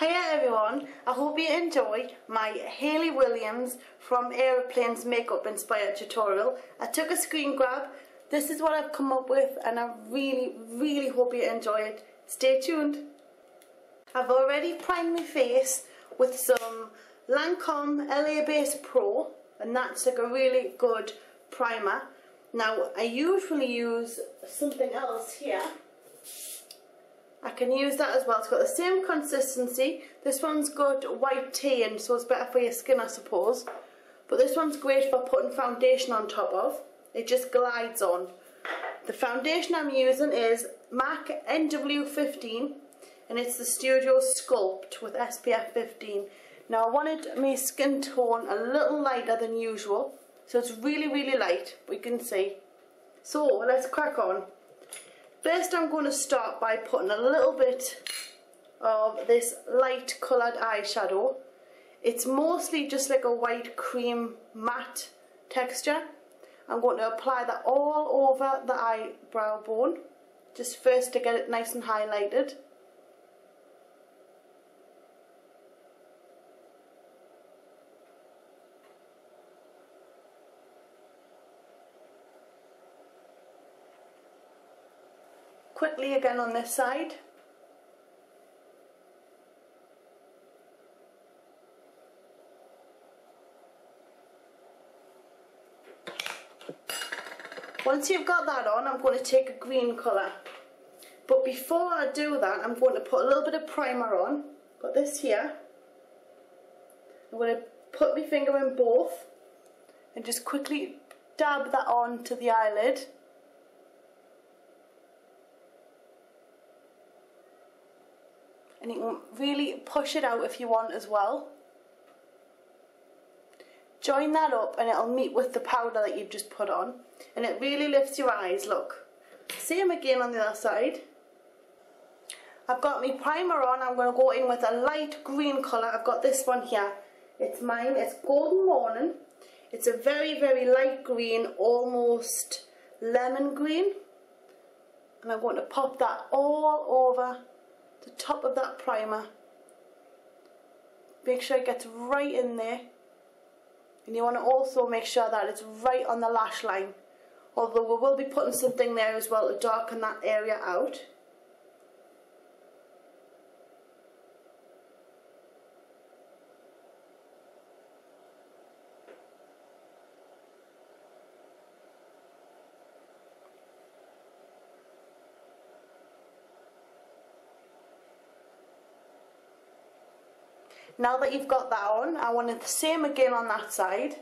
Hiya everyone, I hope you enjoy my Hayley Williams from Airplanes makeup inspired tutorial. I took a screen grab. This is what I've come up with and I really hope you enjoy it. Stay tuned. I've already primed my face with some Lancome LA Base Pro, and that's like a really good primer. Now I usually use something else here. I can use that as well. It's got the same consistency. This one's got white tan, so it's better for your skin, I suppose. But this one's great for putting foundation on top of. It just glides on. The foundation I'm using is MAC NW15, and it's the Studio Sculpt with SPF 15. Now I wanted my skin tone a little lighter than usual, so it's really light, we can see. So let's crack on. First I'm going to start by putting a little bit of this light coloured eyeshadow. It's mostly just like a white cream matte texture. I'm going to apply that all over the eyebrow bone, just first to get it nice and highlighted. Quickly again on this side. Once you've got that on, I'm going to take a green colour. But before I do that, I'm going to put a little bit of primer on. Got this here. I'm going to put my finger in both and just quickly dab that on to the eyelid. And you can really push it out if you want as well. Join that up and it'll meet with the powder that you've just put on. And it really lifts your eyes, look. Same again on the other side. I've got my primer on. I'm going to go in with a light green colour. I've got this one here. It's mine. It's Golden Morning. It's a very light green, almost lemon green. And I'm going to pop that all over the top of that primer. Make sure it gets right in there, and you want to also make sure that it's right on the lash line, although we will be putting something there as well to darken that area out. Now that you've got that on, I want it the same again on that side.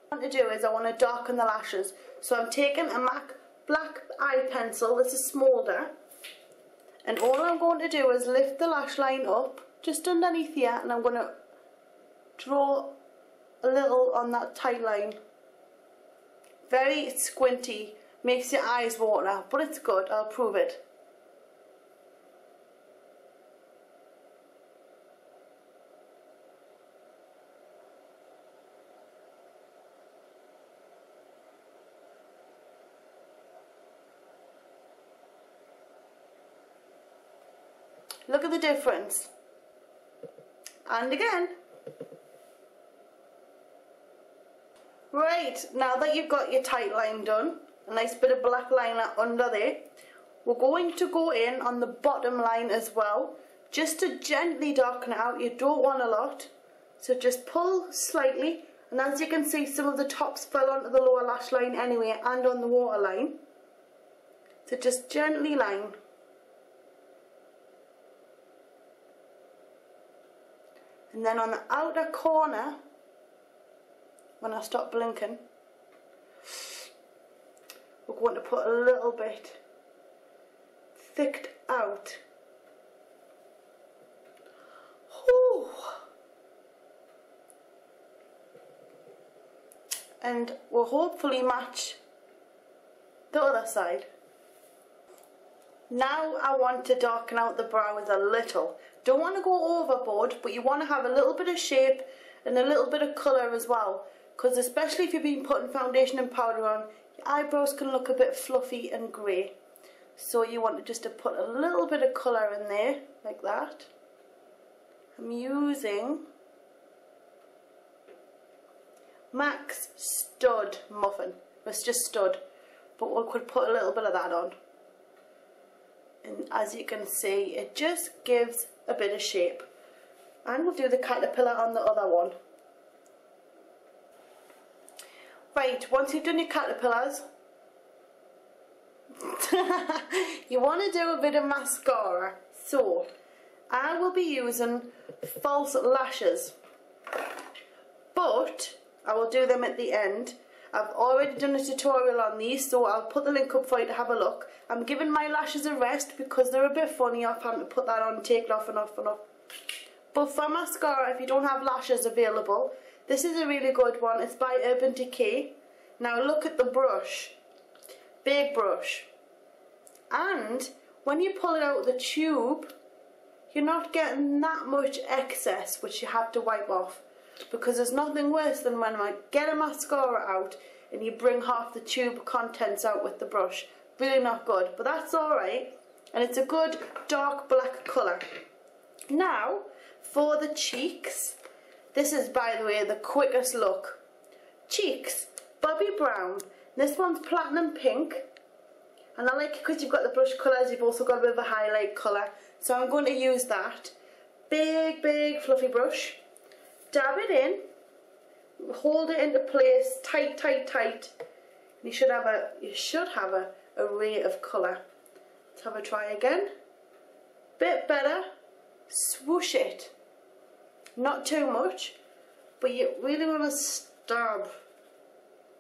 What I want to do is I want to darken the lashes. So I'm taking a MAC black eye pencil, this is Smolder, and all I'm going to do is lift the lash line up just underneath here, and I'm going to draw a little on that tight line. Very squinty, makes your eyes water, but it's good, I'll prove it. Look at the difference. And again. Right, now that you've got your tight line done, a nice bit of black liner under there, we're going to go in on the bottom line as well, just to gently darken it out. You don't want a lot, so just pull slightly, and as you can see, some of the tops fell onto the lower lash line anyway, and on the waterline. So just gently line. And then on the outer corner, when I stop blinking, we're going to put a little bit thicked out. Whew. And we'll hopefully match the other side. Now I want to darken out the brows a little. Don't want to go overboard, but you want to have a little bit of shape and a little bit of colour as well. Because especially if you've been putting foundation and powder on, your eyebrows can look a bit fluffy and grey. So you want to just to put a little bit of colour in there, like that. I'm using MAC's Stud Muffin. It's just stud, but we could put a little bit of that on. And as you can see, it just gives a bit of shape. And we'll do the caterpillar on the other one. Right, once you've done your caterpillars, you want to do a bit of mascara. So, I will be using false lashes, but I will do them at the end. I've already done a tutorial on these, so I'll put the link up for you to have a look. I'm giving my lashes a rest because they're a bit funny. I've had to put that on, take it off and off and off. But for mascara, if you don't have lashes available, this is a really good one. It's by Urban Decay. Now look at the brush. Big brush. And when you pull it out of the tube, you're not getting that much excess which you have to wipe off. Because there's nothing worse than when I get a mascara out and you bring half the tube contents out with the brush. Really not good, but that's alright. And it's a good dark black colour. Now, for the cheeks, this is, by the way, the quickest look. Cheeks, Bobbi Brown. This one's platinum pink. And I like it because you've got the brush colours, you've also got a bit of a highlight colour. So I'm going to use that. Big, big fluffy brush. Dab it in, hold it into place, tight, tight, tight. You should have a array of colour. Let's have a try again. Bit better. Swoosh it. Not too much, but you really want to stab.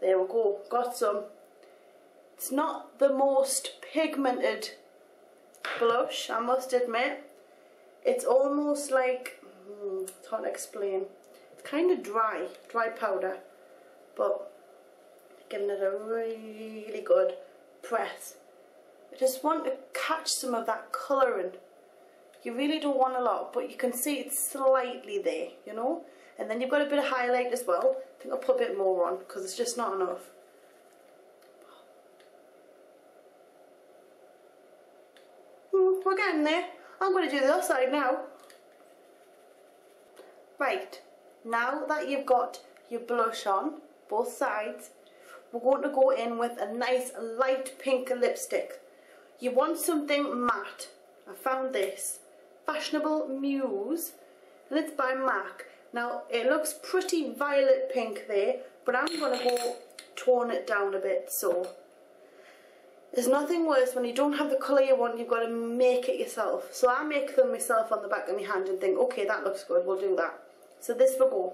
There we go. Got some. It's not the most pigmented blush, I must admit. It's almost like, it's hard to explain. It's kind of dry powder, but giving it a really good press. I just want to catch some of that colouring. You really don't want a lot, but you can see it's slightly there, you know. And then you've got a bit of highlight as well. I think I'll put a bit more on because it's just not enough. We're getting there. I'm going to do the other side now. Right, now that you've got your blush on, both sides, we're going to go in with a nice light pink lipstick. You want something matte. I found this. Fashionable Mews, and it's by MAC. Now, it looks pretty violet pink there, but I'm going to go tone it down a bit, so. There's nothing worse when you don't have the colour you want, you've got to make it yourself. So I make them myself on the back of my hand and think, okay, that looks good, we'll do that. So this will go.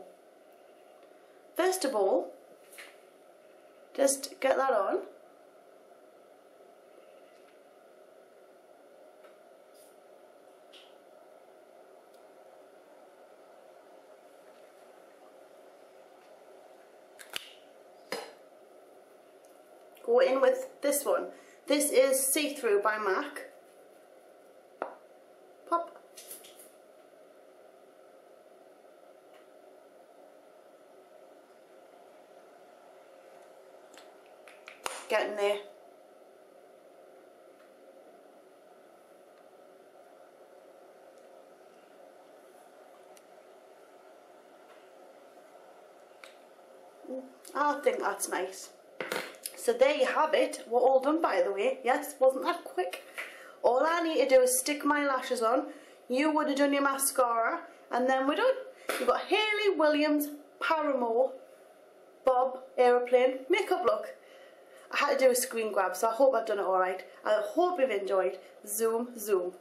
First of all, just get that on. Go in with this one. This is See-Through by MAC. Pop. Getting there. I think that's nice. So there you have it. We're all done, by the way. Yes, wasn't that quick? All I need to do is stick my lashes on. You would have done your mascara, and then we're done. You've got Hayley Williams Paramore Airplane makeup look. I had to do a screen grab, so I hope I've done it alright. I hope you've enjoyed. Zoom, zoom.